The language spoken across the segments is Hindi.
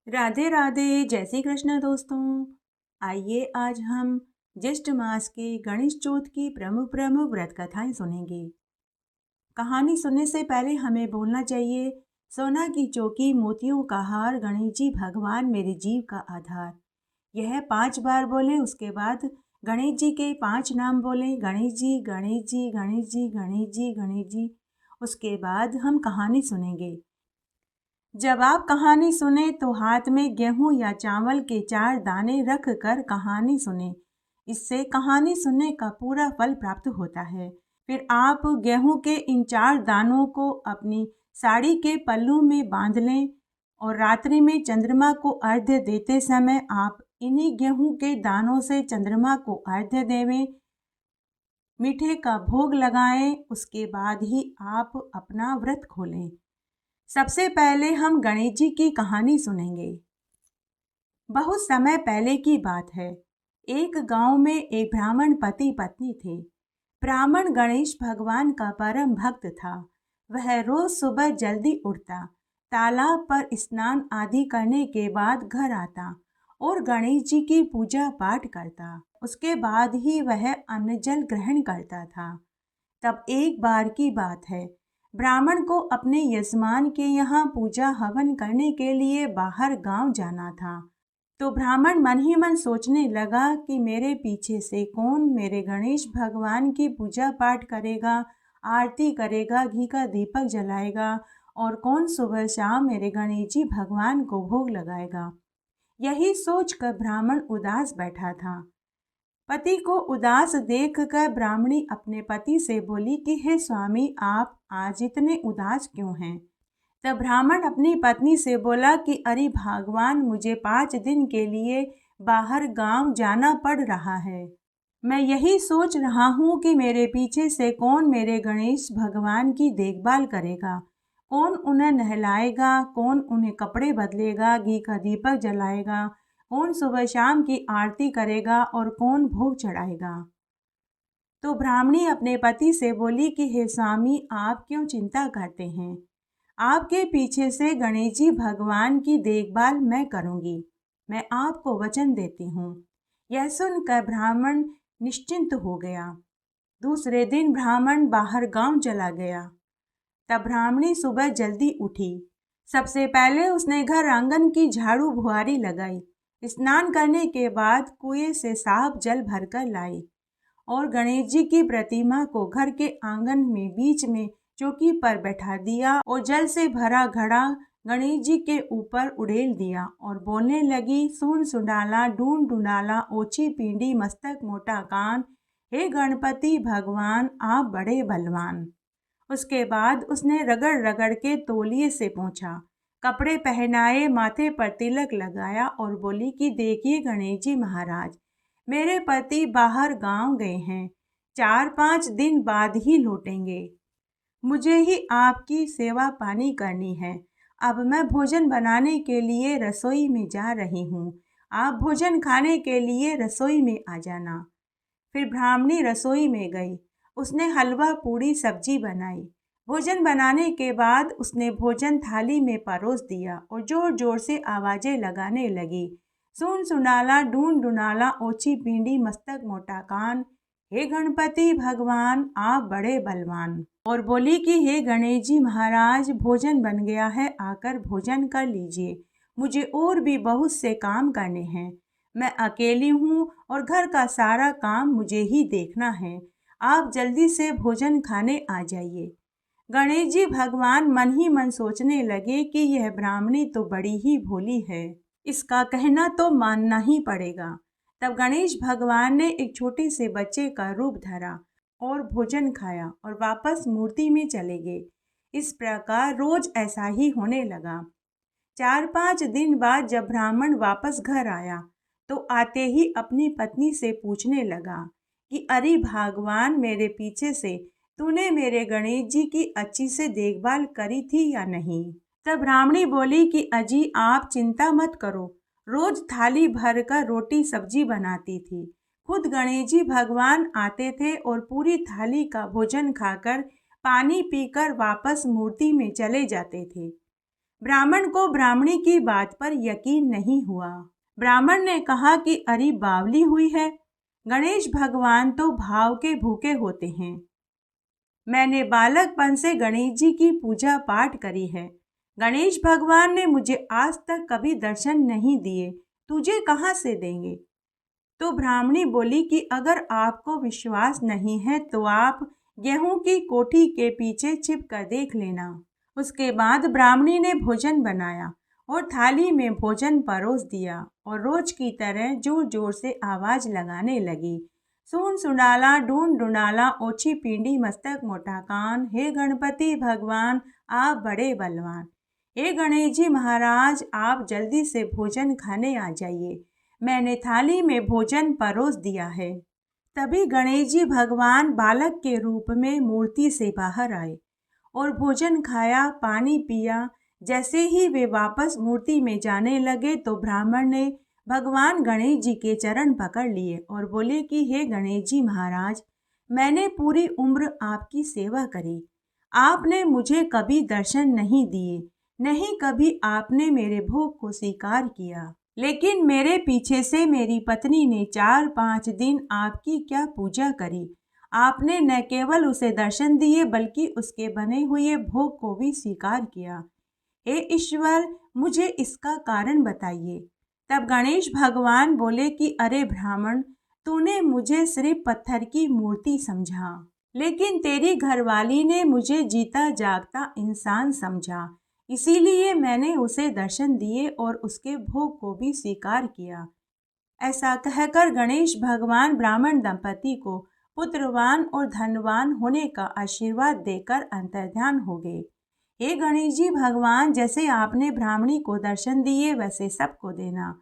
राधे राधे, जय श्री कृष्ण दोस्तों। आइए आज हम ज्येष्ठ मास के गणेश चौथ की प्रमुख प्रमुख व्रत कथाएं सुनेंगे। कहानी सुनने से पहले हमें बोलना चाहिए, सोना की चौकी मोतियों का हार, गणेश जी भगवान मेरे जीव का आधार। यह 5 बार बोले, उसके बाद गणेश जी के 5 नाम बोले, गणेश जी गणेश जी गणेश जी गणेश जी गणेश जी। उसके बाद हम कहानी सुनेंगे। जब आप कहानी सुने तो हाथ में गेहूं या चावल के 4 दाने रख कर कहानी सुने। इससे कहानी सुनने का पूरा फल प्राप्त होता है। फिर आप गेहूं के इन 4 दानों को अपनी साड़ी के पल्लू में बांध लें और रात्रि में चंद्रमा को अर्घ्य देते समय आप इन्हीं गेहूं के दानों से चंद्रमा को अर्घ्य देवें, मीठे का भोग लगाएं। उसके बाद ही आप अपना व्रत खोलें। सबसे पहले हम गणेश जी की कहानी सुनेंगे। बहुत समय पहले की बात है। एक गांव में एक ब्राह्मण पति पत्नी थे। ब्राह्मण गणेश भगवान का परम भक्त था। वह रोज सुबह जल्दी उठता, तालाब पर स्नान आदि करने के बाद घर आता और गणेश जी की पूजा पाठ करता। उसके बाद ही वह अन्न जल ग्रहण करता था। तब एक बार की बात है, ब्राह्मण को अपने यजमान के यहाँ पूजा हवन करने के लिए बाहर गांव जाना था। तो ब्राह्मण मन ही मन सोचने लगा कि मेरे पीछे से कौन मेरे गणेश भगवान की पूजा पाठ करेगा, आरती करेगा, घी का दीपक जलाएगा और कौन सुबह शाम मेरे गणेश जी भगवान को भोग लगाएगा। यही सोचकर ब्राह्मण उदास बैठा था। पति को उदास देखकर ब्राह्मणी अपने पति से बोली कि हे स्वामी, आप आज इतने उदास क्यों हैं। तब ब्राह्मण अपनी पत्नी से बोला कि अरे भगवान, मुझे 5 दिन के लिए बाहर गांव जाना पड़ रहा है। मैं यही सोच रहा हूँ कि मेरे पीछे से कौन मेरे गणेश भगवान की देखभाल करेगा, कौन उन्हें नहलाएगा, कौन उन्हें कपड़े बदलेगा, घी का दीपक जलाएगा, कौन सुबह शाम की आरती करेगा और कौन भोग चढ़ाएगा। तो ब्राह्मणी अपने पति से बोली कि हे स्वामी, आप क्यों चिंता करते हैं। आपके पीछे से गणेश जी भगवान की देखभाल मैं करूंगी। मैं आपको वचन देती हूँ। यह सुनकर ब्राह्मण निश्चिंत हो गया। दूसरे दिन ब्राह्मण बाहर गांव चला गया। तब ब्राह्मणी सुबह जल्दी उठी। सबसे पहले उसने घर आंगन की झाड़ू बुहारी लगाई। स्नान करने के बाद कुएं से साफ जल भरकर लाई और गणेश जी की प्रतिमा को घर के आंगन में बीच में चौकी पर बैठा दिया और जल से भरा घड़ा गणेश जी के ऊपर उड़ेल दिया और बोलने लगी, सुन सुंडाला, ढूंढ ढूंढाला, ओछी पींडी, मस्तक मोटा कान, हे गणपति भगवान, आप बड़े बलवान। उसके बाद उसने रगड़ रगड़ के तौलिए से पोंछा, कपड़े पहनाए, माथे पर तिलक लगाया और बोली कि देखिए गणेश जी महाराज, मेरे पति बाहर गांव गए हैं, 4-5 दिन बाद ही लौटेंगे। मुझे ही आपकी सेवा पानी करनी है। अब मैं भोजन बनाने के लिए रसोई में जा रही हूँ। आप भोजन खाने के लिए रसोई में आ जाना। फिर ब्राह्मणी रसोई में गई। उसने हलवा पूड़ी सब्जी बनाई। भोजन बनाने के बाद उसने भोजन थाली में परोस दिया और जोर जोर से आवाजें लगाने लगी, सुन सुनाला, ढूंढ ढूंढाला, ओछी पींडी, मस्तक मोटा कान, हे गणपति भगवान, आप बड़े बलवान। और बोली कि हे गणेश जी महाराज, भोजन बन गया है, आकर भोजन कर लीजिए। मुझे और भी बहुत से काम करने हैं। मैं अकेली हूँ और घर का सारा काम मुझे ही देखना है। आप जल्दी से भोजन खाने आ जाइए। गणेश जी भगवान मन ही मन सोचने लगे कि यह ब्राह्मणी तो बड़ी ही भोली है, इसका कहना तो मानना ही पड़ेगा। तब गणेश भगवान ने एक छोटे से बच्चे का रूप धरा और भोजन खाया और वापस मूर्ति में चले गए। इस प्रकार रोज ऐसा ही होने लगा। 4-5 दिन बाद जब ब्राह्मण वापस घर आया तो आते ही अपनी पत्नी से पूछने लगा कि अरे भगवान, मेरे पीछे से तूने मेरे गणेश जी की अच्छी से देखभाल करी थी या नहीं। तब ब्राह्मणी बोली कि अजी, आप चिंता मत करो, रोज थाली भर कर रोटी सब्जी बनाती थी। खुद गणेश जी भगवान आते थे और पूरी थाली का भोजन खाकर पानी पीकर वापस मूर्ति में चले जाते थे। ब्राह्मण को ब्राह्मणी की बात पर यकीन नहीं हुआ। ब्राह्मण ने कहा कि अरे बावली हुई है, गणेश भगवान तो भाव के भूखे होते हैं। मैंने बालकपन से गणेश जी की पूजा पाठ करी है। गणेश भगवान ने मुझे आज तक कभी दर्शन नहीं दिए, तुझे कहाँ से देंगे? तो ब्राह्मणी बोली कि अगर आपको विश्वास नहीं है तो आप गेहूं की कोठी के पीछे छिप कर देख लेना। उसके बाद ब्राह्मणी ने भोजन बनाया और थाली में भोजन परोस दिया और रोज की तरह जोर जोर से आवाज लगाने लगी। सुन सुनाला ढूंढ ढूंढाला ओछी पिंडी मस्तक मोटा कान, हे गणपति भगवान आप बड़े बलवान। हे गणेश जी महाराज आप जल्दी से भोजन खाने आ जाइए, मैंने थाली में भोजन परोस दिया है। तभी गणेश जी भगवान बालक के रूप में मूर्ति से बाहर आए और भोजन खाया, पानी पिया। जैसे ही वे वापस मूर्ति में जाने लगे तो ब्राह्मण ने भगवान गणेश जी के चरण पकड़ लिए और बोले कि हे गणेश जी महाराज, मैंने पूरी उम्र आपकी सेवा करी, आपने मुझे कभी दर्शन नहीं दिए, नहीं कभी आपने मेरे भोग को स्वीकार किया, लेकिन मेरे पीछे से मेरी पत्नी ने 4-5 दिन आपकी क्या पूजा करी। आपने न केवल उसे दर्शन दिए बल्कि उसके बने हुए भोग को भी स्वीकार किया। हे ईश्वर, मुझे इसका कारण बताइए। तब गणेश भगवान बोले कि अरे ब्राह्मण, तूने मुझे सिर्फ पत्थर की मूर्ति समझा, लेकिन तेरी घरवाली ने मुझे जीता जागता इंसान समझा, इसीलिए मैंने उसे दर्शन दिए और उसके भोग को भी स्वीकार किया। ऐसा कहकर गणेश भगवान ब्राह्मण दंपति को पुत्रवान और धनवान होने का आशीर्वाद देकर अंतर्ध्यान हो गए। हे गणेश जी भगवान, जैसे आपने ब्राह्मणी को दर्शन दिए वैसे सबको देना।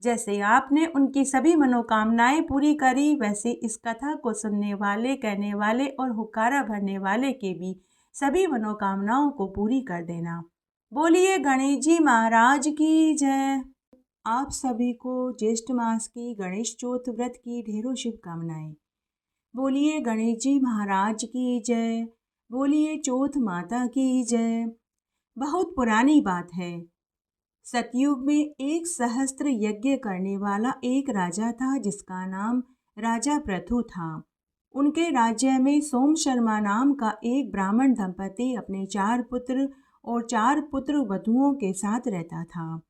जैसे आपने उनकी सभी मनोकामनाएं पूरी करी वैसे इस कथा को सुनने वाले, कहने वाले और हुक्कारा भरने वाले के भी सभी मनोकामनाओं को पूरी कर देना। बोलिए गणेश जी महाराज की जय। आप सभी को ज्येष्ठ मास की गणेश चौथ व्रत की ढेरों शुभकामनाएं। बोलिए गणेश जी महाराज की जय। बोलिए चौथ माता की जय। बहुत पुरानी बात है। सतयुग में एक सहस्त्र यज्ञ करने वाला एक राजा था जिसका नाम राजा पृथु था। उनके राज्य में सोम शर्मा नाम का एक ब्राह्मण दंपति अपने 4 पुत्र और 4 पुत्र वधुओं के साथ रहता था।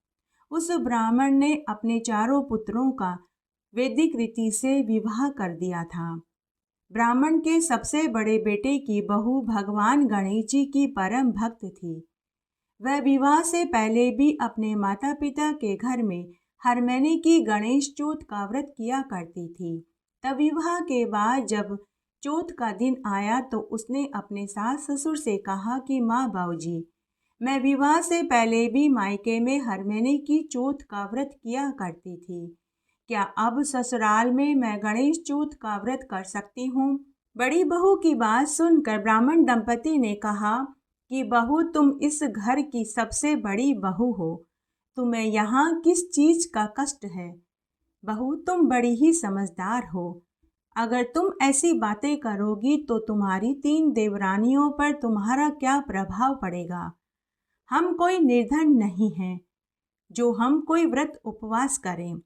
उस ब्राह्मण ने अपने 4 पुत्रों का वैदिक रीति से विवाह कर दिया था। ब्राह्मण के सबसे बड़े बेटे की बहू भगवान गणेश जी की परम भक्त थी। वह विवाह से पहले भी अपने माता पिता के घर में हर महीने की गणेश चौथ का व्रत किया करती थी। तब विवाह के बाद जब चौथ का दिन आया तो उसने अपने सास ससुर से कहा कि माँ बाबूजी, मैं विवाह से पहले भी मायके में हर महीने की चौथ का व्रत किया करती थी, क्या अब ससुराल में मैं गणेश चौथ का व्रत कर सकती हूँ? बड़ी बहू की बात सुनकर ब्राह्मण दंपति ने कहा कि बहू, तुम इस घर की सबसे बड़ी बहू हो, तुम्हें यहाँ किस चीज का कष्ट है? बहू, तुम बड़ी ही समझदार हो, अगर तुम ऐसी बातें करोगी तो तुम्हारी 3 देवरानियों पर तुम्हारा क्या प्रभाव पड़ेगा? हम कोई निर्धन नहीं हैं जो हम कोई व्रत उपवास करें,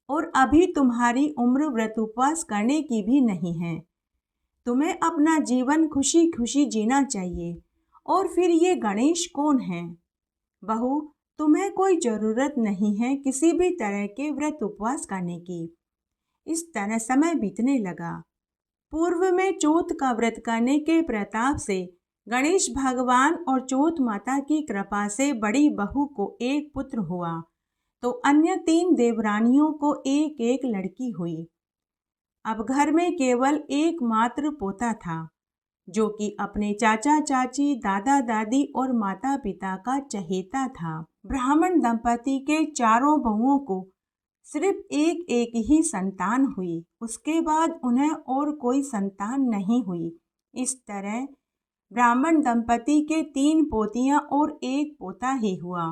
और अभी तुम्हारी उम्र व्रत उपवास करने की भी नहीं है। तुम्हें अपना जीवन खुशी खुशी जीना चाहिए। और फिर ये गणेश कौन है? बहू, तुम्हें कोई ज़रूरत नहीं है किसी भी तरह के व्रत उपवास करने की। इस तरह समय बीतने लगा। पूर्व में चौथ का व्रत करने के प्रताप से गणेश भगवान और चौथ माता की कृपा से बड़ी बहू को एक पुत्र हुआ तो अन्य 3 देवरानियों को एक एक लड़की हुई। अब घर में केवल एकमात्र पोता था जो कि अपने चाचा चाची, दादा दादी और माता पिता का चहेता था। ब्राह्मण दंपति के 4 बहुओं को सिर्फ एक एक ही संतान हुई। उसके बाद उन्हें और कोई संतान नहीं हुई। इस तरह ब्राह्मण दंपति के 3 पोतियां और एक पोता ही हुआ।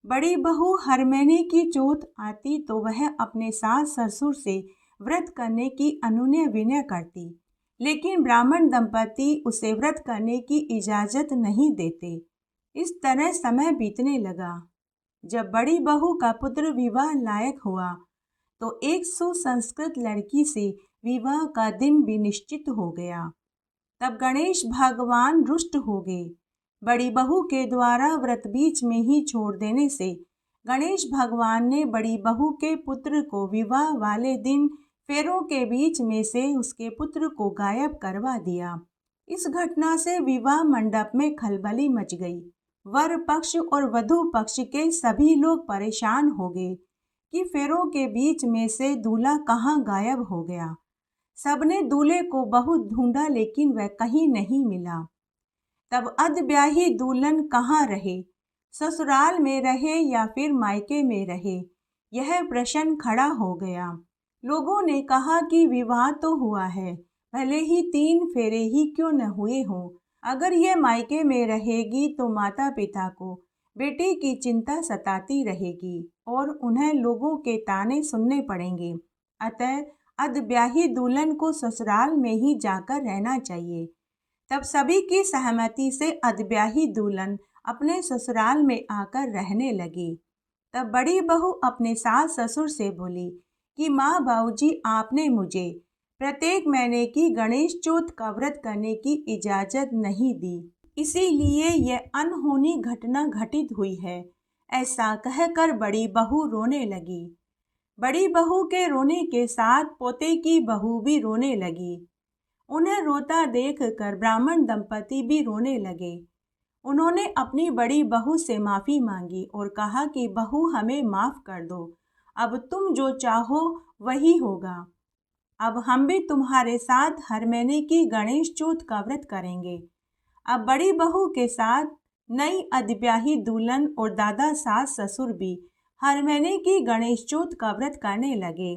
बड़ी बहू हर महीने की चौथ आती तो वह अपने सास ससुर से व्रत करने की अनुनय विनय करती, लेकिन ब्राह्मण दंपति उसे व्रत करने की इजाजत नहीं देते। इस तरह समय बीतने लगा। जब बड़ी बहू का पुत्र विवाह लायक हुआ तो एक सुसंस्कृत लड़की से विवाह का दिन भी निश्चित हो गया। तब गणेश भगवान रुष्ट हो गए। बड़ी बहू के द्वारा व्रत बीच में ही छोड़ देने से गणेश भगवान ने बड़ी बहू के पुत्र को विवाह वाले दिन फेरों के बीच में से उसके पुत्र को गायब करवा दिया। इस घटना से विवाह मंडप में खलबली मच गई। वर पक्ष और वधू पक्ष के सभी लोग परेशान हो गए कि फेरों के बीच में से दूल्हा कहाँ गायब हो गया। सबने दूल्हे को बहुत ढूंढा लेकिन वह कहीं नहीं मिला। तब अधब्याही दुल्हन कहाँ रहे, ससुराल में रहे या फिर मायके में रहे, यह प्रश्न खड़ा हो गया। लोगों ने कहा कि विवाह तो हुआ है, भले ही 3 फेरे ही क्यों न हुए हों। अगर यह मायके में रहेगी तो माता पिता को बेटी की चिंता सताती रहेगी और उन्हें लोगों के ताने सुनने पड़ेंगे। अतः अधब्याही दुल्हन को ससुराल में ही जाकर रहना चाहिए। तब सभी की सहमति से अधब्याही दुल्हन अपने ससुराल में आकर रहने लगी। तब बड़ी बहू अपने सास ससुर से बोली कि माँ बाबूजी, आपने मुझे प्रत्येक महीने की गणेश चौथ का व्रत करने की इजाज़त नहीं दी, इसीलिए यह अनहोनी घटना घटित हुई है। ऐसा कहकर बड़ी बहू रोने लगी। बड़ी बहू के रोने के साथ पोते की बहू भी रोने लगी। उन्हें रोता देखकर ब्राह्मण दंपति भी रोने लगे। उन्होंने अपनी बड़ी बहू से माफ़ी मांगी और कहा कि बहू, हमें माफ़ कर दो, अब तुम जो चाहो वही होगा। अब हम भी तुम्हारे साथ हर महीने की गणेश चौथ का व्रत करेंगे। अब बड़ी बहू के साथ नई अधब्याही दुल्हन और दादा सास ससुर भी हर महीने की गणेश चौथ का व्रत करने लगे।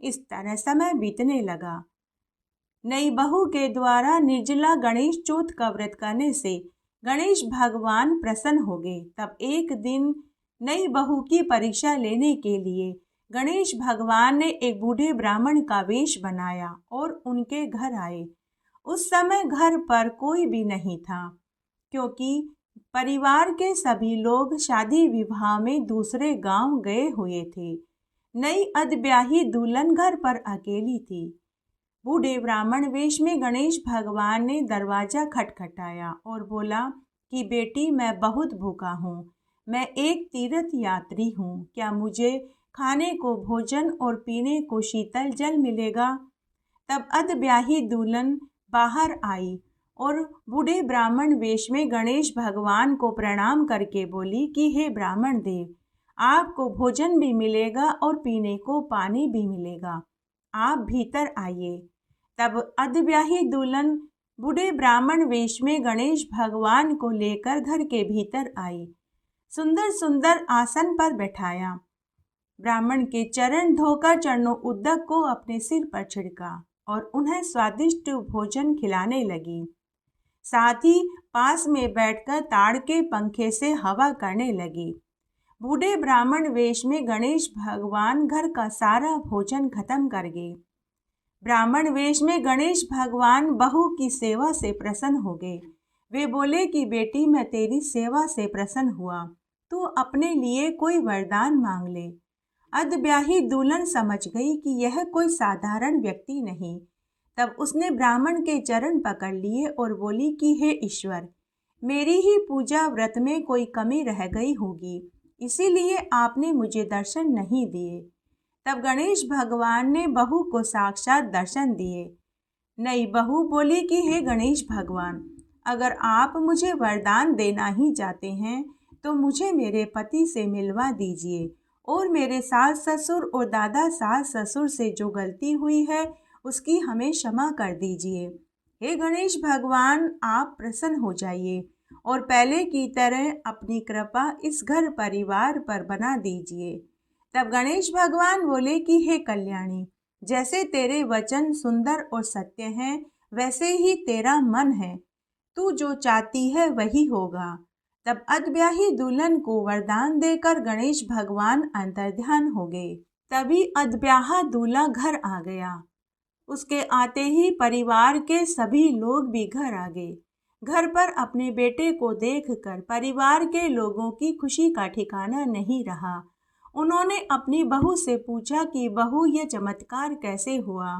इस तरह समय बीतने लगा। नई बहू के द्वारा निर्जला गणेश चौथ का व्रत करने से गणेश भगवान प्रसन्न हो गए। तब एक दिन नई बहू की परीक्षा लेने के लिए गणेश भगवान ने एक बूढ़े ब्राह्मण का वेश बनाया और उनके घर आए। उस समय घर पर कोई भी नहीं था, क्योंकि परिवार के सभी लोग शादी विवाह में दूसरे गांव गए हुए थे। नई अधब्याही दुल्हन घर पर अकेली थी। बूढ़े ब्राह्मण वेश में गणेश भगवान ने दरवाजा खटखटाया और बोला कि बेटी, मैं बहुत भूखा हूँ, मैं एक तीर्थ यात्री हूँ, क्या मुझे खाने को भोजन और पीने को शीतल जल मिलेगा? तब अधब्याही दुल्हन बाहर आई और बूढ़े ब्राह्मण वेश में गणेश भगवान को प्रणाम करके बोली कि हे ब्राह्मण देव, आपको भोजन भी मिलेगा और पीने को पानी भी मिलेगा, आप भीतर आइए। तब अधब्याही दुल्हन बूढ़े ब्राह्मण वेश में गणेश भगवान को लेकर घर के भीतर आई। सुंदर सुंदर आसन पर बैठाया। ब्राह्मण के चरण धोकर चरणों उद्दक को अपने सिर पर छिड़का और उन्हें स्वादिष्ट भोजन खिलाने लगी। साथ ही पास में बैठकर ताड़ के पंखे से हवा करने लगी। बूढ़े ब्राह्मण वेश में गणेश भगवान घर का सारा भोजन खत्म कर गए। ब्राह्मण वेश में गणेश भगवान बहू की सेवा से प्रसन्न हो गए। वे बोले कि बेटी, मैं तेरी सेवा से प्रसन्न हुआ, तू अपने लिए कोई वरदान मांग ले। अधब्याही दुल्हन समझ गई कि यह कोई साधारण व्यक्ति नहीं। तब उसने ब्राह्मण के चरण पकड़ लिए और बोली कि हे ईश्वर, मेरी ही पूजा व्रत में कोई कमी रह गई होगी, इसीलिए आपने मुझे दर्शन नहीं दिए। तब गणेश भगवान ने बहू को साक्षात दर्शन दिए। नई बहू बोली कि हे गणेश भगवान, अगर आप मुझे वरदान देना ही चाहते हैं तो मुझे मेरे पति से मिलवा दीजिए और मेरे सास ससुर और दादा सास ससुर से जो गलती हुई है उसकी हमें क्षमा कर दीजिए। हे गणेश भगवान, आप प्रसन्न हो जाइए और पहले की तरह अपनी कृपा इस घर परिवार पर बना दीजिए। तब गणेश भगवान बोले कि हे कल्याणी, जैसे तेरे वचन सुंदर और सत्य हैं वैसे ही तेरा मन है, तू जो चाहती है वही होगा। तब अधब्याही दुल्हन को वरदान देकर गणेश भगवान अंतर्ध्यान हो गए। तभी अधब्याहा दूल्हा घर आ गया। उसके आते ही परिवार के सभी लोग भी घर आ गए। घर पर अपने बेटे को देखकर परिवार के लोगों की खुशी का ठिकाना नहीं रहा। उन्होंने अपनी बहू से पूछा कि बहू, ये चमत्कार कैसे हुआ?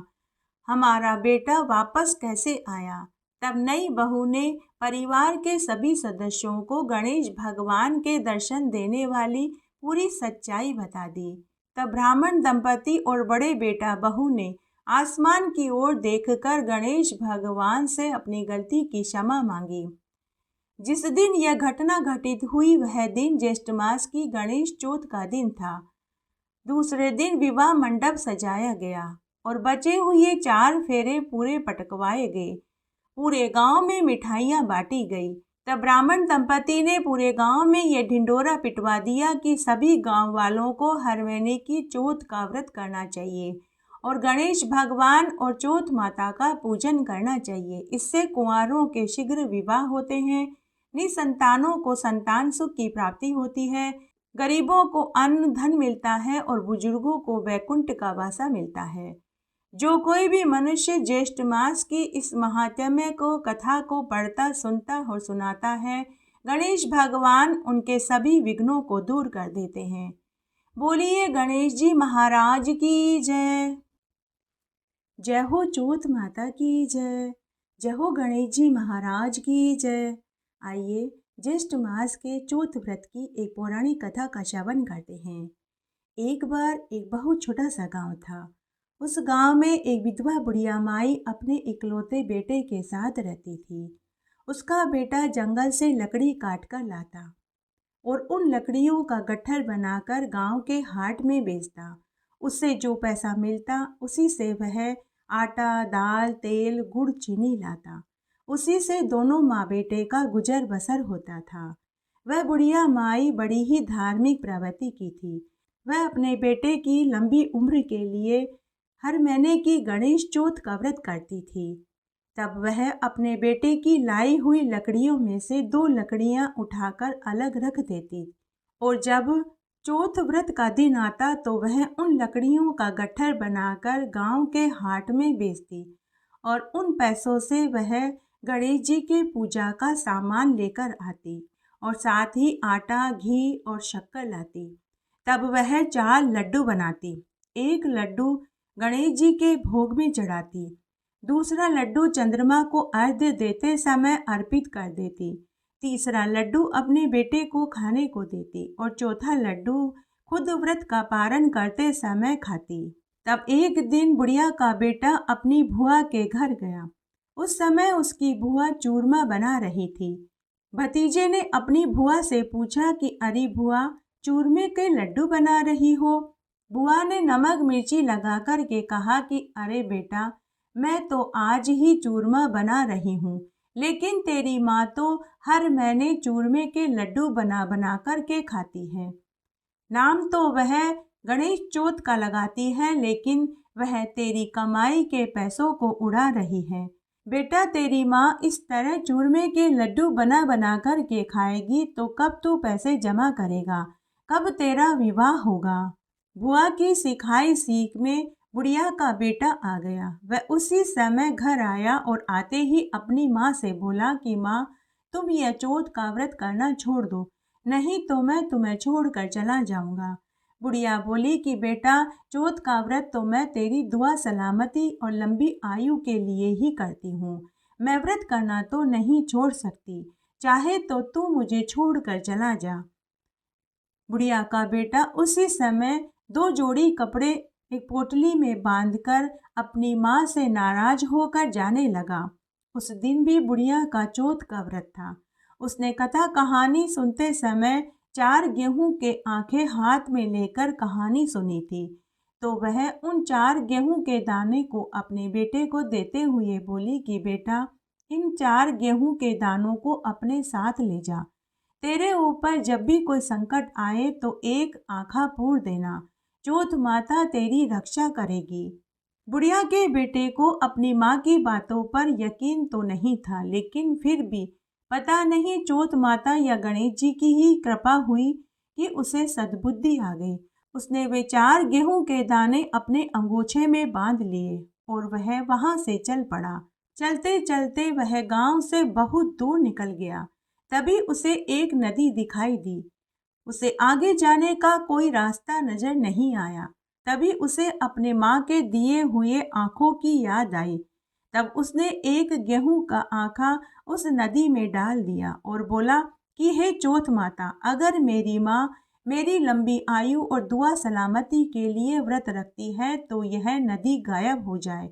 हमारा बेटा वापस कैसे आया? तब नई बहू ने परिवार के सभी सदस्यों को गणेश भगवान के दर्शन देने वाली पूरी सच्चाई बता दी। तब ब्राह्मण दंपति और बड़े बेटा बहू ने आसमान की ओर देखकर गणेश भगवान से अपनी गलती की क्षमा मांगी। जिस दिन यह घटना घटित हुई वह दिन ज्येष्ठ मास की गणेश चौथ का दिन था। दूसरे दिन विवाह मंडप सजाया गया और बचे हुए 4 फेरे पूरे पटकवाए गए। पूरे गांव में मिठाइयां बांटी गई। तब ब्राह्मण दंपति ने पूरे गांव में यह ढिंडोरा पिटवा दिया कि सभी गांव वालों को हर महीने की चौथ का व्रत करना चाहिए और गणेश भगवान और चौथ माता का पूजन करना चाहिए। इससे कुंवारों के शीघ्र विवाह होते हैं, निसंतानों को संतान सुख की प्राप्ति होती है, गरीबों को अन्न धन मिलता है और बुजुर्गों को वैकुंठ का वासा मिलता है। जो कोई भी मनुष्य ज्येष्ठ मास की इस महात्म्य को कथा को पढ़ता, सुनता और सुनाता है, गणेश भगवान उनके सभी विघ्नों को दूर कर देते हैं। बोलिए गणेश जी महाराज की जय। जय हो चौथ माता की जय। जय हो गणेश जी महाराज की जय। आइए ज्येष्ठ मास के चौथ व्रत की एक पौराणिक कथा का श्रवण करते हैं। एक बार एक बहुत छोटा सा गांव था। उस गांव में एक विधवा बुढ़िया माई अपने इकलौते बेटे के साथ रहती थी। उसका बेटा जंगल से लकड़ी काट कर लाता और उन लकड़ियों का गट्ठर बनाकर गांव के हाट में बेचता। उससे जो पैसा मिलता उसी से वह आटा, दाल, तेल, गुड़, चीनी लाता। उसी से दोनों माँ बेटे का गुजर बसर होता था। वह बुढ़िया माई बड़ी ही धार्मिक प्रवृत्ति की थी। वह अपने बेटे की लंबी उम्र के लिए हर महीने की गणेश चौथ का व्रत करती थी। तब वह अपने बेटे की लाई हुई लकड़ियों में से 2 लकड़ियां उठाकर अलग रख देती और जब चौथ व्रत का दिन आता तो वह उन लकड़ियों का गट्ठर बनाकर गांव के हाट में बेचती और उन पैसों से वह गणेश जी के पूजा का सामान लेकर आती और साथ ही आटा, घी और शक्कर लाती। तब वह 4 लड्डू बनाती। एक लड्डू गणेश जी के भोग में चढ़ाती, दूसरा लड्डू चंद्रमा को अर्घ्य देते समय अर्पित कर देती, तीसरा लड्डू अपने बेटे को खाने को देती और चौथा लड्डू खुद व्रत का पारण करते समय खाती। तब एक दिन बुढ़िया का बेटा अपनी बुआ के घर गया। उस समय उसकी बुआ चूरमा बना रही थी। भतीजे ने अपनी बुआ से पूछा कि अरे बुआ, चूरमे के लड्डू बना रही हो? बुआ ने नमक मिर्ची लगा कर के कहा कि अरे बेटा, मैं तो आज ही चूरमा बना रही हूँ, लेकिन तेरी माँ तो हर महीने चूरमे के लड्डू बना बना कर के खाती है। नाम तो वह गणेश चौथ का लगाती है, लेकिन वह तेरी कमाई के पैसों को उड़ा रही है। बेटा, तेरी माँ इस तरह चूरमे के लड्डू बना बना कर के खाएगी तो कब तू पैसे जमा करेगा? कब तेरा विवाह होगा? बुआ की सिखाई सीख में बुढ़िया का बेटा आ गया। वह उसी समय घर आया और आते ही अपनी माँ से बोला कि माँ, तुम यह चौथ का व्रत करना छोड़ दो, नहीं तो मैं तुम्हें छोड़कर चला जाऊंगा। बुढ़िया बोली कि बेटा, चौथ का व्रत तो मैं तेरी दुआ सलामती और लंबी आयु के लिए ही करती हूँ। मैं व्रत करना तो नहीं छोड़ सकती, चाहे तो तू मुझे छोड़कर चला जा। बुढ़िया का बेटा उसी समय 2 जोड़ी कपड़े एक पोटली में बांधकर अपनी माँ से नाराज होकर जाने लगा। उस दिन भी बुढ़िया का चौथ का व्रत था। उसने कथा कहानी सुनते समय 4 गेहूं के आंखें हाथ में लेकर कहानी सुनी थी। तो वह उन 4 गेहूं के दाने को अपने बेटे को देते हुए बोली कि बेटा, इन 4 गेहूं के दानों को अपने साथ ले जा। तेरे ऊपर जब भी कोई संकट आए तो एक आँखा पूर देना। चौथ माता तेरी रक्षा करेगी। बुढ़िया के बेटे को अपनी माँ की बातों पर यकीन तो नहीं था, लेकिन फिर भी पता नहीं चौथ माता या गणेश जी की ही कृपा हुई कि उसे सद्बुद्धि आ गई। उसने वे 4 गेहूं के दाने अपने अंगूछे में बांध लिए और वह वहां से चल पड़ा। चलते चलते वह गांव से बहुत दूर निकल गया। तभी उसे एक नदी दिखाई दी। उसे आगे जाने का कोई रास्ता नजर नहीं आया। तभी उसे अपने माँ के दिए हुए आँखों की याद आई। तब उसने एक गेहूं का आँखा उस नदी में डाल दिया और बोला कि हे चौथ माता, अगर मेरी माँ मेरी लंबी आयु और दुआ सलामती के लिए व्रत रखती है तो यह नदी गायब हो जाए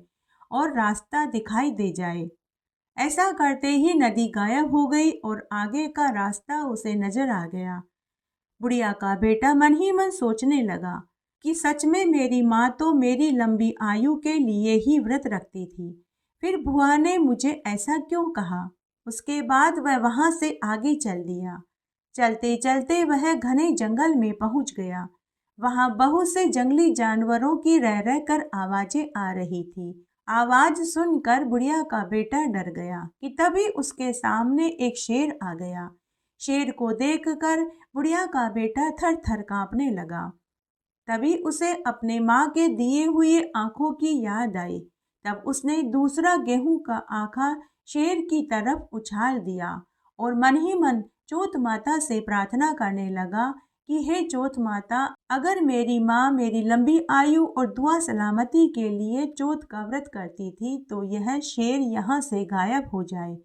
और रास्ता दिखाई दे जाए। ऐसा करते ही नदी गायब हो गई और आगे का रास्ता उसे नजर आ गया। बुढ़िया का बेटा मन ही मन सोचने लगा कि सच में मेरी माँ तो मेरी लंबी आयु के लिए ही व्रत रखती थी, फिर बुआ ने मुझे ऐसा क्यों कहा। उसके बाद वह वहां से आगे चल दिया। चलते चलते वह घने जंगल में पहुंच गया। वहां बहुत से जंगली जानवरों की रह रह कर आवाजें आ रही थी। आवाज सुनकर बुढ़िया का बेटा डर गया कि तभी उसके सामने एक शेर आ गया। शेर को देखकर बुढ़िया का बेटा थर थर कांपने लगा। तभी उसे अपने माँ के दिए हुए आंखों की याद आई। तब उसने दूसरा गेहूं का आंखा शेर की तरफ उछाल दिया और मन ही मन चौथ माता से प्रार्थना करने लगा कि हे चौथ माता, अगर मेरी माँ मेरी लंबी आयु और दुआ सलामती के लिए चौथ का व्रत करती थी तो यह शेर यहाँ से गायब हो जाए।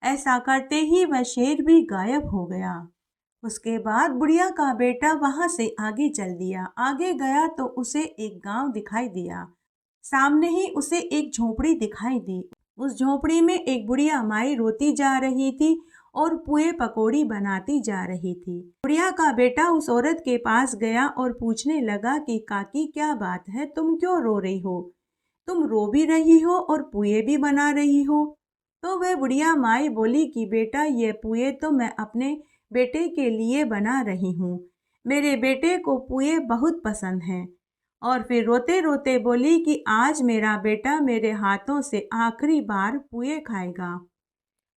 ऐसा करते ही वह शेर भी गायब हो गया। उसके बाद बुढ़िया का बेटा वहां से आगे चल दिया। आगे गया तो उसे एक गांव दिखाई दिया। सामने ही उसे एक झोपड़ी दिखाई दी। उस झोपड़ी में एक बुढ़िया माई रोती जा रही थी और पुए पकौड़ी बनाती जा रही थी। बुढ़िया का बेटा उस औरत के पास गया और पूछने लगा कि काकी क्या बात है, तुम क्यों रो रही हो? तुम रो भी रही हो और पुए भी बना रही हो। तो वह बुढ़िया माई बोली कि बेटा, ये पुए तो मैं अपने बेटे के लिए बना रही हूँ। मेरे बेटे को पुए बहुत पसंद हैं। और फिर रोते रोते बोली कि आज मेरा बेटा मेरे हाथों से आखिरी बार पुए खाएगा।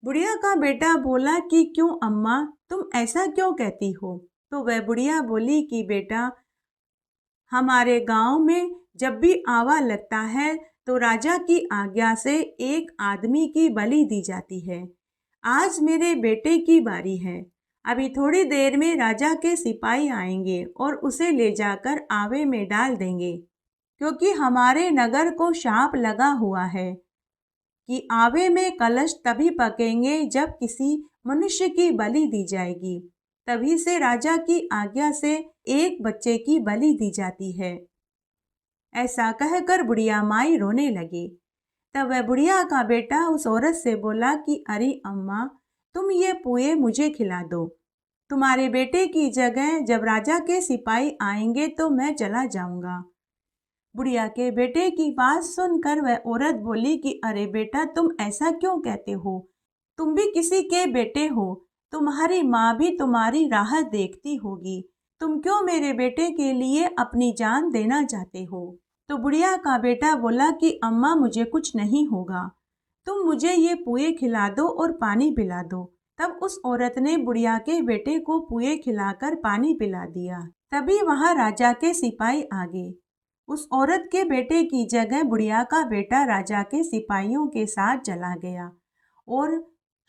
बुढ़िया का बेटा बोला कि क्यों अम्मा, तुम ऐसा क्यों कहती हो? तो वह बुढ़िया बोली कि बेटा, हमारे गांव में जब भी आवा लगता है तो राजा की आज्ञा से एक आदमी की बलि दी जाती है। आज मेरे बेटे की बारी है। अभी थोड़ी देर में राजा के सिपाही आएंगे और उसे ले जाकर आवे में डाल देंगे, क्योंकि हमारे नगर को शाप लगा हुआ है कि आवे में कलश तभी पकेंगे जब किसी मनुष्य की बलि दी जाएगी। तभी से राजा की आज्ञा से एक बच्चे की बलि दी जाती है। ऐसा कहकर बुढ़िया माई रोने लगी। तब वह बुढ़िया का बेटा उस औरत से बोला कि अरे अम्मा, तुम ये पुए मुझे खिला दो। तुम्हारे बेटे की जगह जब राजा के सिपाही आएंगे तो मैं चला जाऊंगा। बुढ़िया के बेटे की बात सुनकर वह औरत बोली कि अरे बेटा, तुम ऐसा क्यों कहते हो? तुम भी किसी के बेटे हो। तुम्हारी माँ भी तुम्हारी राह देखती होगी। तुम क्यों मेरे बेटे के लिए अपनी जान देना चाहते हो? तो बुढ़िया का बेटा बोला कि अम्मा, मुझे कुछ नहीं होगा। तुम मुझे ये पुए खिला दो और पानी पिला दो। तब उस औरत ने बुढ़िया के बेटे को पुए खिलाकर पानी पिला दिया। तभी वहां राजा के सिपाही आ गए। उस औरत के बेटे की जगह बुढ़िया का बेटा राजा के सिपाहियों के साथ चला गया और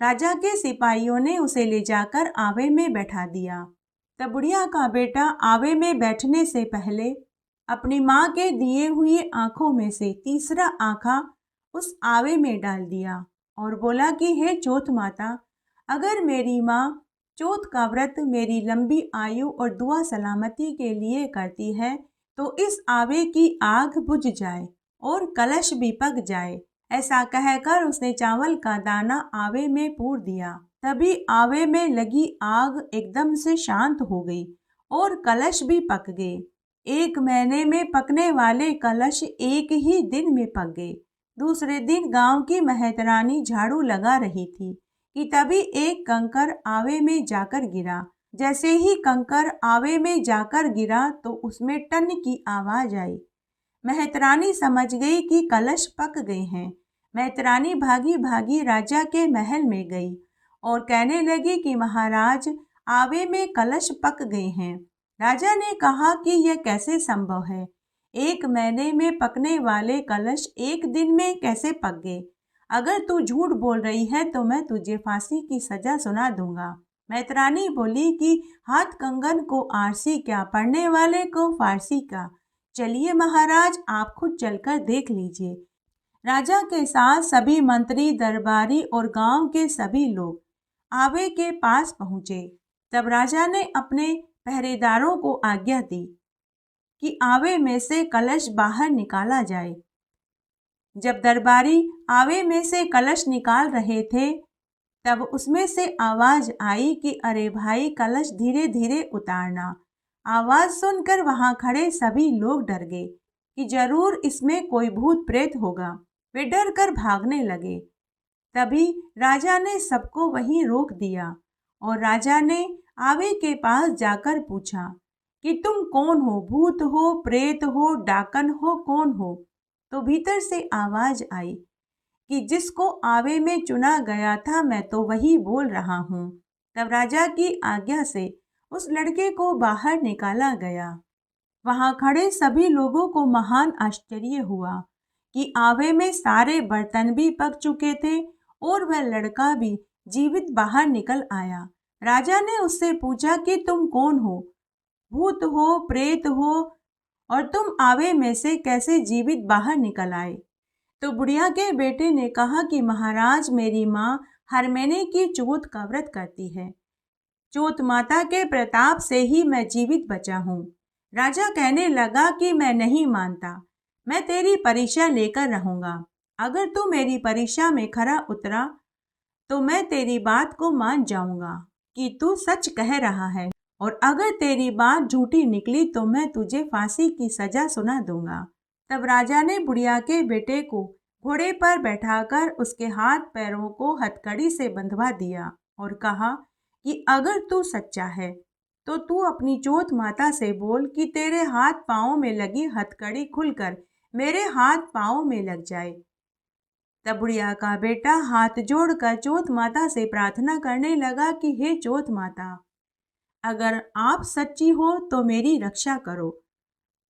राजा के सिपाहियों ने उसे ले जाकर आवे में बैठा दिया। तब बुढ़िया का बेटा आवे में बैठने से पहले अपनी माँ के दिए हुए आँखों में से तीसरा आँखा उस आवे में डाल दिया और बोला कि हे चौथ माता, अगर मेरी माँ चौथ का व्रत मेरी लंबी आयु और दुआ सलामती के लिए करती है तो इस आवे की आग बुझ जाए और कलश भी पक जाए। ऐसा कहकर उसने चावल का दाना आवे में पूर दिया। तभी आवे में लगी आग एकदम से शांत हो गई और कलश भी पक गए। 1 महीने में पकने वाले कलश एक ही दिन में पक गए। दूसरे दिन गांव की महतरानी झाड़ू लगा रही थी कि तभी एक कंकर आवे में जाकर गिरा। जैसे ही कंकर आवे में जाकर गिरा तो उसमें टन की आवाज आई। महतरानी समझ गई कि कलश पक गए हैं। महतरानी भागी भागी राजा के महल में गई और कहने लगी कि महाराज, आवे में कलश पक गए हैं। राजा ने कहा कि यह कैसे संभव है? 1 महीने में पकने वाले कलश एक दिन में कैसे पक गए? अगर तू झूठ बोल रही है तो मैं तुझे फांसी की सजा सुना दूंगा। मैतरानी बोली कि हाथ कंगन को आरसी क्या, पढ़ने वाले को फारसी का। चलिए महाराज, आप खुद चलकर देख लीजिए। राजा के साथ सभी मंत्री, दरबारी और गांव के सभी लोग आवे के पास पहुंचे। तब राजा ने अपने पहरेदारों को आज्ञा दी कि आवे में से कलश बाहर निकाला जाए। जब दरबारी आवे में से कलश निकाल रहे थे, तब उसमें से आवाज आई कि अरे भाई, कलश धीरे धीरे उतारना। आवाज सुनकर वहां खड़े सभी लोग डर गए कि जरूर इसमें कोई भूत प्रेत होगा। वे डर कर भागने लगे। तभी राजा ने सबको वहीं रोक दिया और राजा ने आवे के पास जाकर पूछा कि तुम कौन हो, भूत हो, प्रेत हो, डाकन हो, कौन हो? तो भीतर से आवाज आई कि जिसको आवे में चुना गया था, मैं तो वही बोल रहा हूँ। तब राजा की आज्ञा से उस लड़के को बाहर निकाला गया। वहां खड़े सभी लोगों को महान आश्चर्य हुआ कि आवे में सारे बर्तन भी पक चुके थे और वह लड़का भी जीवित बाहर निकल आया। राजा ने उससे पूछा कि तुम कौन हो, भूत हो, प्रेत हो, और तुम आवे में से कैसे जीवित बाहर निकल आए? तो बुढ़िया के बेटे ने कहा कि महाराज, मेरी माँ हर महीने की चौथ का व्रत करती है। चौथ माता के प्रताप से ही मैं जीवित बचा हूँ। राजा कहने लगा कि मैं नहीं मानता, मैं तेरी परीक्षा लेकर रहूंगा। अगर तू मेरी परीक्षा में खरा उतरा तो मैं तेरी बात को मान जाऊंगा कि तू सच कह रहा है, और अगर तेरी बात झूठी निकली तो मैं तुझे फांसी की सजा सुना दूंगा। तब राजा ने बुढ़िया के बेटे को घोड़े पर बैठाकर उसके हाथ पैरों को हथकड़ी से बंधवा दिया और कहा कि अगर तू सच्चा है तो तू अपनी चौथ माता से बोल कि तेरे हाथ पांव में लगी हथकड़ी खुलकर मेरे हाथ पांव में लग जाए। तब बुढ़िया का बेटा हाथ जोड़कर चौथ माता से प्रार्थना करने लगा कि हे चौथ माता, अगर आप सच्ची हो तो मेरी रक्षा करो।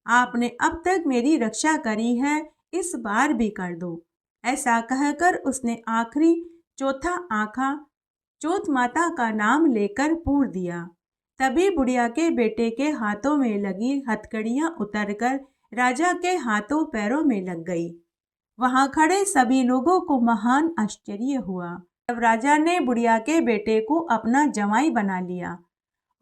आपने अब तक मेरी रक्षा करी है, इस बार भी कर दो। ऐसा कहकर उसने आखिरी चौथा आंखा चौथ माता का नाम लेकर पूर दिया। तभी बुढ़िया के बेटे के हाथों में लगी हथकड़ियां उतरकर राजा के हाथों पैरों में लग गई। वहां खड़े सभी लोगों को महान आश्चर्य हुआ। तब राजा ने बुढ़िया के बेटे को अपना जमाई बना लिया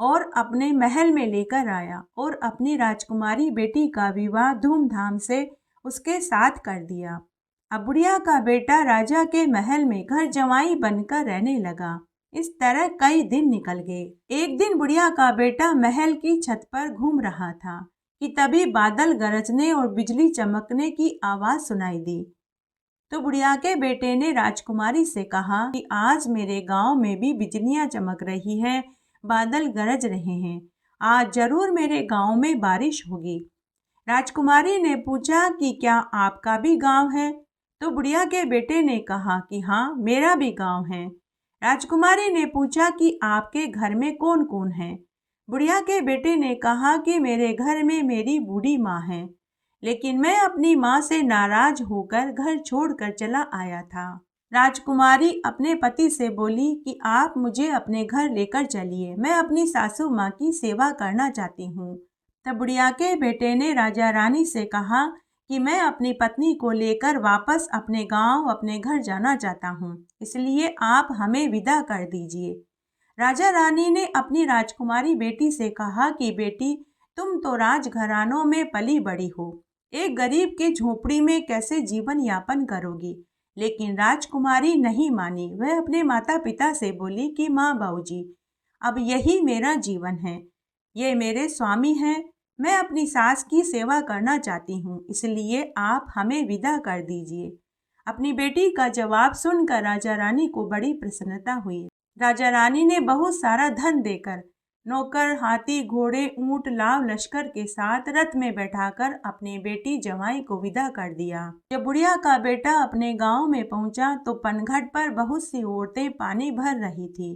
और अपने महल में लेकर आया और अपनी राजकुमारी बेटी का विवाह धूमधाम से उसके साथ कर दिया। अब बुढ़िया का बेटा राजा के महल में घर जमाई बनकर रहने लगा। इस तरह कई दिन निकल गए। एक दिन बुढ़िया का बेटा महल की छत पर घूम रहा था कि तभी बादल गरजने और बिजली चमकने की आवाज सुनाई दी। तो बुढ़िया के बेटे ने राजकुमारी से कहा कि आज मेरे गांव में भी बिजलियां चमक रही है, बादल गरज रहे हैं, आज जरूर मेरे गांव में बारिश होगी। राजकुमारी ने पूछा कि क्या आपका भी गांव है? तो बुढ़िया के बेटे ने कहा कि हाँ, मेरा भी गांव है। राजकुमारी ने पूछा कि आपके घर में कौन कौन है? बुढ़िया के बेटे ने कहा कि मेरे घर में मेरी बूढ़ी माँ है, लेकिन मैं अपनी माँ से नाराज होकर घर छोड़कर चला आया था। राजकुमारी अपने पति से बोली कि आप मुझे अपने घर लेकर चलिए, मैं अपनी सासू माँ की सेवा करना चाहती हूँ। तब बुढ़िया के बेटे ने राजा रानी से कहा कि मैं अपनी पत्नी को लेकर वापस अपने गांव, अपने घर जाना चाहता हूँ, इसलिए आप हमें विदा कर दीजिए। राजा रानी ने अपनी राजकुमारी बेटी से कहा कि बेटी, तुम तो राजघरानों में पली बड़ी हो, एक गरीब के झोपड़ी में कैसे जीवन यापन करोगी? लेकिन राजकुमारी नहीं मानी। वह अपने माता पिता से बोली कि माँ बाबूजी, अब यही मेरा जीवन है, ये मेरे स्वामी हैं, मैं अपनी सास की सेवा करना चाहती हूँ, इसलिए आप हमें विदा कर दीजिए। अपनी बेटी का जवाब सुनकर राजा रानी को बड़ी प्रसन्नता हुई। राजा रानी ने बहुत सारा धन देकर नौकर, हाथी, घोड़े, ऊंट, लाव लश्कर के साथ रथ में बैठाकर अपनी बेटी जमाई को विदा कर दिया। जब बुढ़िया का बेटा अपने गांव में पहुंचा तो पनघट पर बहुत सी औरतें पानी भर रही थी।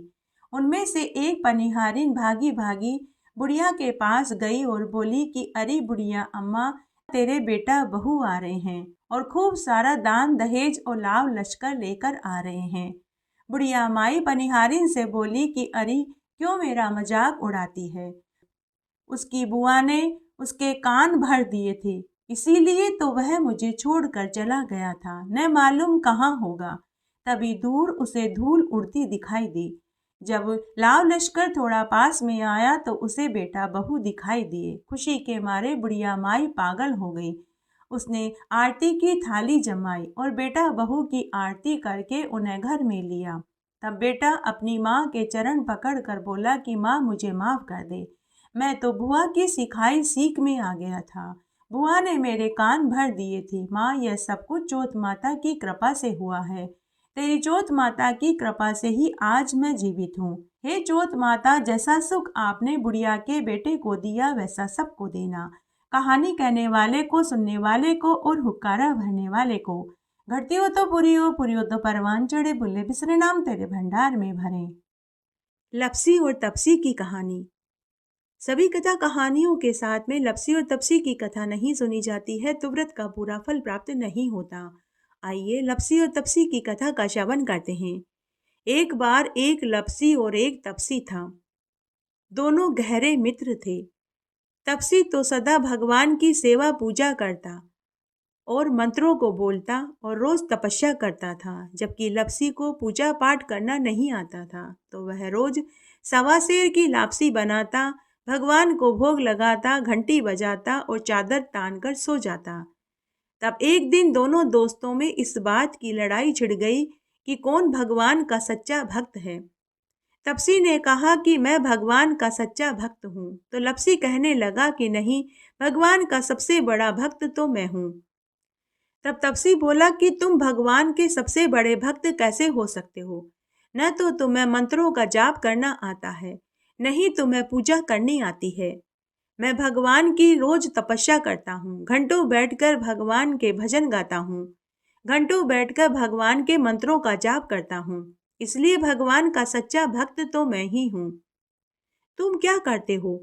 उनमें से एक पनिहारिन भागी भागी बुढ़िया के पास गई और बोली कि अरे बुढ़िया अम्मा, तेरे बेटा बहू आ रहे हैं और खूब सारा दान दहेज और लाव लश्कर लेकर आ रहे हैं। बुढ़िया माई पनिहारिन से बोली कि अरे क्यों मेरा मजाक उड़ाती है। उसकी बुआ ने उसके कान भर दिए थे, इसीलिए तो वह मुझे छोड़कर चला गया था, न मालूम कहाँ होगा। तभी दूर उसे धूल उड़ती दिखाई दी। जब लाव लश्कर थोड़ा पास में आया तो उसे बेटा बहू दिखाई दिए। खुशी के मारे बुढ़िया माई पागल हो गई। उसने आरती की थाली जमाई और बेटा बहू की आरती करके उन्हें घर में लिया। तब बेटा अपनी माँ के चरण पकड़कर बोला कि माँ मुझे माफ़ कर दे, मैं तो बुआ की सिखाई सीख में आ गया था। बुआ ने मेरे कान भर दिए थे। माँ, यह सब कुछ चौथ माता की कृपा से हुआ है। तेरी चौथ माता की कृपा से ही आज मैं जीवित हूँ। हे चौथ माता, जैसा सुख आपने बुढ़िया के बेटे को दिया वैसा सबको देना। कहानी कहने वाले को, सुनने वाले को और हुक्कारा भरने वाले को। घटती हो तो पूरी हो तो परवान चढ़े, बुल्ले बिसरे नाम तेरे भंडार में भरे। लपसी और तपसी की कहानी। सभी कथा कहानियों के साथ में लपसी और तपसी की कथा नहीं सुनी जाती है तो व्रत का पूरा फल प्राप्त नहीं होता। आइए लपसी और तपसी की कथा का श्रवण करते हैं। एक बार एक लपसी और एक तपसी था। दोनों गहरे मित्र थे। तपसी तो सदा भगवान की सेवा पूजा करता और मंत्रों को बोलता और रोज तपस्या करता था, जबकि लपसी को पूजा पाठ करना नहीं आता था, तो वह रोज सवा सेर की लापसी बनाता, भगवान को भोग लगाता, घंटी बजाता और चादर तान कर सो जाता। तब एक दिन दोनों दोस्तों में इस बात की लड़ाई छिड़ गई कि कौन भगवान का सच्चा भक्त है। तपसी ने कहा कि मैं भगवान का सच्चा भक्त हूँ, तो लपसी कहने लगा कि नहीं, भगवान का सबसे बड़ा भक्त तो मैं हूँ। तब तपसी बोला कि तुम भगवान के सबसे बड़े भक्त कैसे हो सकते हो? न तो तुम्हें मंत्रों का जाप करना आता है, नहीं तुम्हें पूजा करनी आती है। मैं भगवान की रोज तपस्या करता हूँ, घंटों बैठकर भगवान के भजन गाता हूँ, घंटों बैठकर भगवान के मंत्रों का जाप करता हूँ, इसलिए भगवान का सच्चा भक्त तो मैं ही हूँ। तुम क्या करते हो?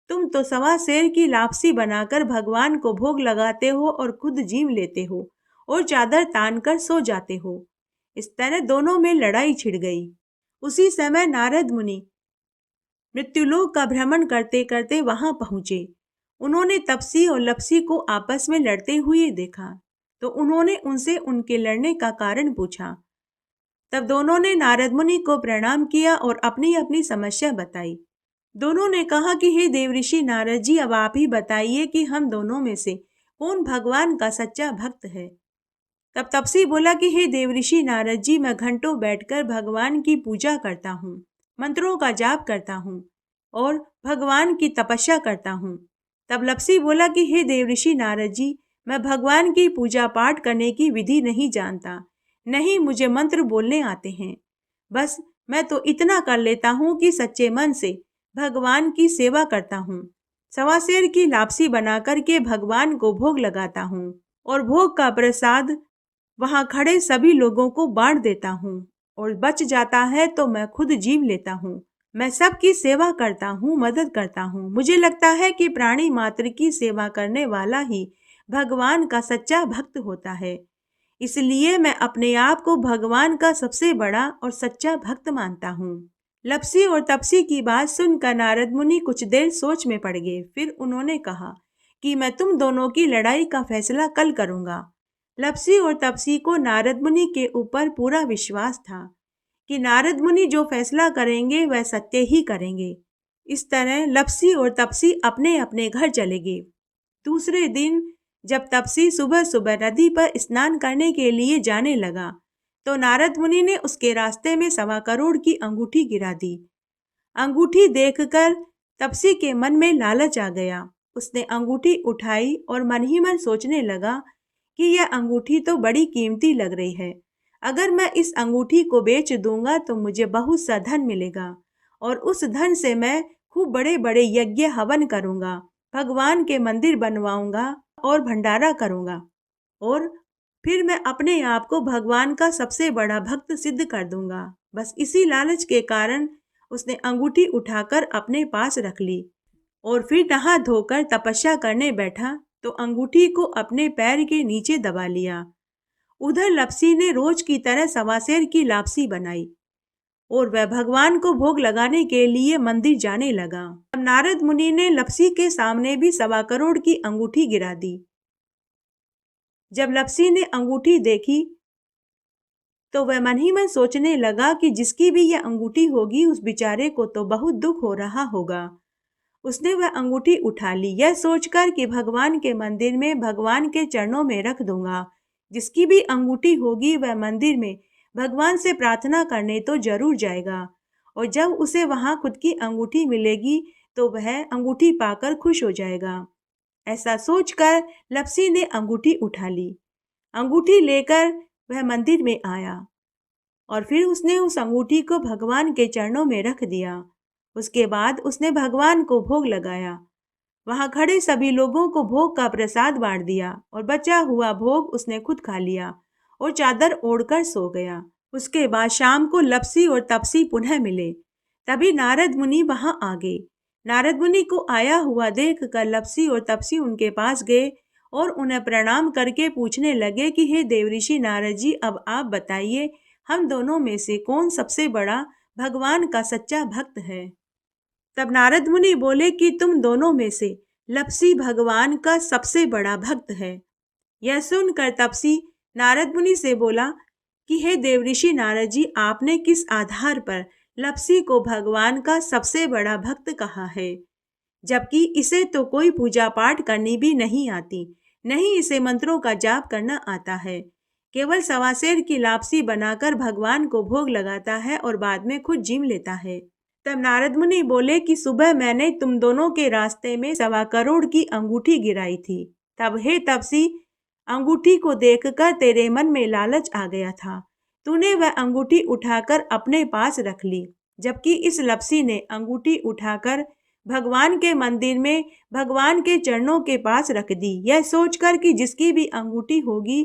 तुम तो सवा सेर की लापसी बनाकर भगवान को भोग लगाते हो और खुद जीव लेते हो और चादर तान कर सो जाते हो। इस तरह दोनों में लड़ाई छिड़ गई। उसी समय नारद मुनि मृत्युलोक का भ्रमण करते करते वहां पहुंचे। उन्होंने तपसी और लपसी को आपस में लड़ते हुए देखा, तो उन्होंने उनसे उनके लड़ने का कारण पूछा। तब दोनों ने नारद मुनि को प्रणाम किया और अपनी अपनी समस्या बताई। दोनों ने कहा कि हे देवऋषि नारद जी, अब आप ही बताइए कि हम दोनों में से कौन भगवान का सच्चा भक्त है। तब तपसी बोला कि हे देवऋषि नारद जी, मैं घंटों बैठकर भगवान की पूजा करता हूँ, मंत्रों का जाप करता हूँ और भगवान की तपस्या करता हूँ। तब लपसी बोला कि हे देवऋषि नारद जी, मैं भगवान की पूजा पाठ करने की विधि नहीं जानता, नहीं मुझे मंत्र बोलने आते हैं, बस मैं तो इतना कर लेता हूँ कि सच्चे मन से भगवान की सेवा करता हूँ, सवा सेर की लापसी बना करके भगवान को भोग लगाता हूँ और भोग का प्रसाद वहां खड़े सभी लोगों को बांट देता हूँ और बच जाता है तो मैं खुद जीव लेता हूँ। मैं सबकी सेवा करता हूँ, मदद करता हूँ। मुझे लगता है कि प्राणी मात्र की सेवा करने वाला ही भगवान का सच्चा भक्त होता है, इसलिए मैं अपने आप को भगवान का सबसे बड़ा और सच्चा भक्त मानता हूँ। लपसी और तपसी की बात सुनकर नारद मुनि कुछ देर सोच में पड़ गए। फिर उन्होंने कहा कि मैं तुम दोनों की लड़ाई का फैसला कल करूंगा। लपसी और तपसी को नारद मुनि के ऊपर पूरा विश्वास था कि नारद मुनि जो फैसला करेंगे वह सत्य ही करेंगे। इस तरह लपसी और तपसी अपने अपने घर चले गए। दूसरे दिन जब तपसी सुबह सुबह नदी पर स्नान करने के लिए जाने लगा, तो नारद मुनि ने उसके रास्ते में 1.25 करोड़ की अंगूठी गिरा दी। अंगूठी देखकर तपसी के मन में लालच आ गया। उसने अंगूठी उठाई और मन ही मन सोचने लगा कि यह अंगूठी तो बड़ी कीमती लग रही है। अगर मैं इस अंगूठी को बेच दूंगा तो मुझे बहुत सा धन मिलेगा और उस धन से मैं खूब बड़े बड़े यज्ञ हवन करूंगा, भगवान के मंदिर बनवाऊंगा और भंडारा करूंगा और फिर मैं अपने आप को भगवान का सबसे बड़ा भक्त सिद्ध कर दूंगा। बस इसी लालच के कारण उसने अंगूठी उठाकर अपने पास रख ली और फिर नहा धोकर तपस्या करने बैठा तो अंगूठी को अपने पैर के नीचे दबा लिया। उधर लपसी ने रोज की तरह सवासेर की लापसी बनाई और वह भगवान को भोग लगाने के लिए मंदिर जाने लगा। अब नारद मुनि ने लपसी के सामने भी 1.25 करोड़ की अंगूठी गिरा दी। जब लपसी ने अंगूठी देखी तो वह मन ही मन सोचने लगा कि जिसकी भी यह अंगूठी होगी उस बेचारे को तो बहुत दुख हो रहा होगा। उसने वह अंगूठी उठा ली, यह सोचकर कि भगवान के मंदिर में भगवान के चरणों में रख दूंगा। जिसकी भी अंगूठी होगी वह मंदिर में भगवान से प्रार्थना करने तो जरूर जाएगा और जब उसे वहां खुद की अंगूठी मिलेगी तो वह अंगूठी पाकर खुश हो जाएगा। ऐसा सोचकर लपसी ने अंगूठी उठा ली। अंगूठी लेकर वह मंदिर में आया और फिर उसने उस अंगूठी को भगवान के चरणों में रख दिया। उसके बाद उसने भगवान को भोग लगाया। वहां खड़े सभी लोगों को भोग का प्रसाद बांट दिया और बचा हुआ भोग उसने खुद खा लिया और चादर ओढ़कर सो गया। उसके बाद शाम को लपसी और तपसी पुनः मिले। तभी नारद मुनि वहां आ गए। नारद मुनि को आया हुआ देखकर लपसी और तपसी उनके पास गए और उन्हें प्रणाम करके पूछने लगे कि हे देवऋषि नारद जी, अब आप बताइए हम दोनों में से कौन सबसे बड़ा भगवान का सच्चा भक्त है। तब नारद मुनि बोले कि तुम दोनों में से लपसी भगवान का सबसे बड़ा भक्त है। यह सुनकर तपसी नारद मुनि से बोला कि हे देवऋषि नारद जी, आपने किस आधार पर लपसी को भगवान का सबसे बड़ा भक्त कहा है, जबकि इसे तो कोई पूजा पाठ करनी भी नहीं आती, नहीं इसे मंत्रों का जाप करना आता है, केवल सवासेर की लापसी बनाकर भगवान को भोग लगाता है और बाद में खुद जीम लेता है। तब नारद मुनि बोले कि सुबह मैंने तुम दोनों के रास्ते में 1.25 करोड़ की अंगूठी गिराई थी। तब हे तपसी, अंगूठी को देखकर तेरे मन में लालच आ गया था। तूने वह अंगूठी उठाकर अपने पास रख ली, जबकि इस लपसी ने अंगूठी उठाकर भगवान के मंदिर में भगवान के चरणों के पास रख दी, यह सोचकर कि जिसकी भी अंगूठी होगी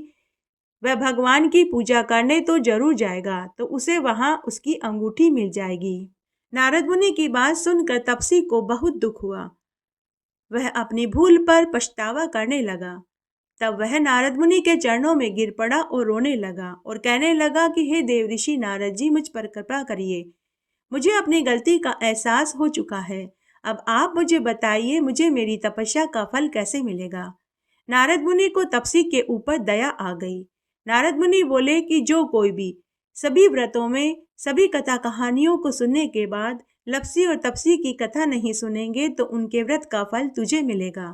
वह भगवान की पूजा करने तो जरूर जाएगा, तो उसे वहां उसकी अंगूठी मिल जाएगी। नारद मुनि की बात सुनकर तपसी को बहुत दुख हुआ। वह अपनी भूल पर पछतावा करने लगा। तब वह नारद मुनि के चरणों में गिर पड़ा और रोने लगा और कहने लगा कि हे देवऋषि नारद जी, मुझ पर कृपा करिए। मुझे अपनी गलती का एहसास हो चुका है। अब आप मुझे बताइए, मुझे मेरी तपस्या का फल कैसे मिलेगा। नारद मुनि को तपसी के ऊपर दया आ गई। नारद मुनि बोले कि जो कोई भी सभी व्रतों में सभी कथा कहानियों को सुनने के बाद लपसी और तपसी की कथा नहीं सुनेंगे तो उनके व्रत का फल तुझे मिलेगा।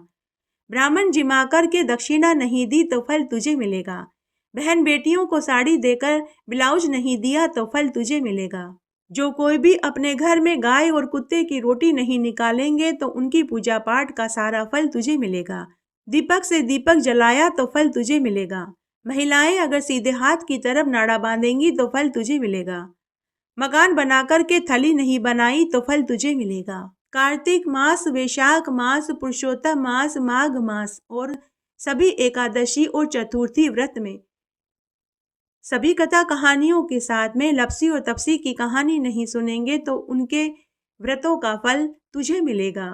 ब्राह्मण जिमा कर के दक्षिणा नहीं दी तो फल तुझे मिलेगा। बहन बेटियों को साड़ी देकर ब्लाउज नहीं दिया तो फल तुझे मिलेगा। जो कोई भी अपने घर में गाय और कुत्ते की रोटी नहीं निकालेंगे तो उनकी पूजा पाठ का सारा फल तुझे मिलेगा। दीपक से दीपक जलाया तो फल तुझे मिलेगा। महिलाएं अगर सीधे हाथ की तरफ नाड़ा बांधेंगी तो फल तुझे मिलेगा। मकान बनाकर के थली नहीं बनाई तो फल तुझे मिलेगा। कार्तिक मास, वैशाख मास, पुरुषोत्तम मास, माघ मास और सभी एकादशी और चतुर्थी व्रत में सभी कथा कहानियों के साथ में लपसी और तपसी की कहानी नहीं सुनेंगे तो उनके व्रतों का फल तुझे मिलेगा।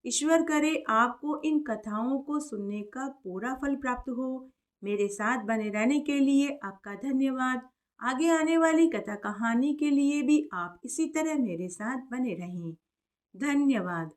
ईश्वर करे आपको इन कथाओं को सुनने का पूरा फल प्राप्त हो। मेरे साथ बने रहने के लिए आपका धन्यवाद। आगे आने वाली कथा कहानी के लिए भी आप इसी तरह मेरे साथ बने रहें। धन्यवाद।